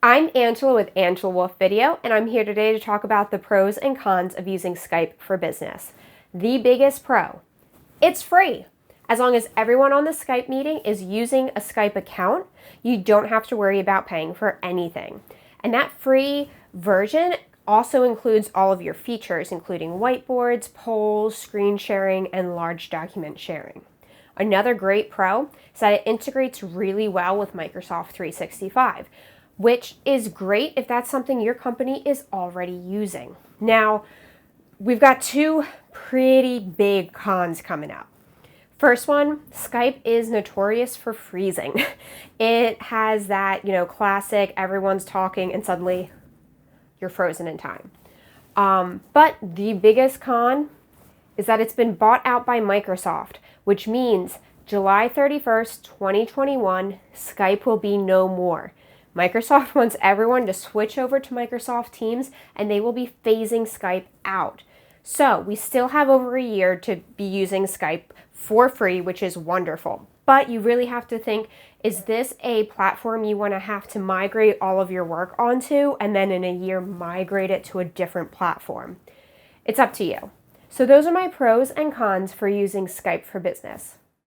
I'm Angela with Angela Wolf Video, and I'm here today to talk about the pros and cons of using Skype for Business. The biggest pro, it's free. As long as everyone on the Skype meeting is using a Skype account, you don't have to worry about paying for anything. And that free version also includes all of your features, including whiteboards, polls, screen sharing, and large document sharing. Another great pro is that it integrates really well with Microsoft 365, which is great if that's something your company is already using. Now, we've got two pretty big cons coming up. First one, Skype is notorious for freezing. It has that, classic, everyone's talking and suddenly you're frozen in time. But the biggest con is that it's been bought out by Microsoft, which means July 31st, 2021, Skype will be no more. Microsoft wants everyone to switch over to Microsoft Teams, and they will be phasing Skype out. So we still have over a year to be using Skype for free, which is wonderful. But you really have to think, is this a platform you want to have to migrate all of your work onto and then in a year migrate it to a different platform? It's up to you. So those are my pros and cons for using Skype for Business.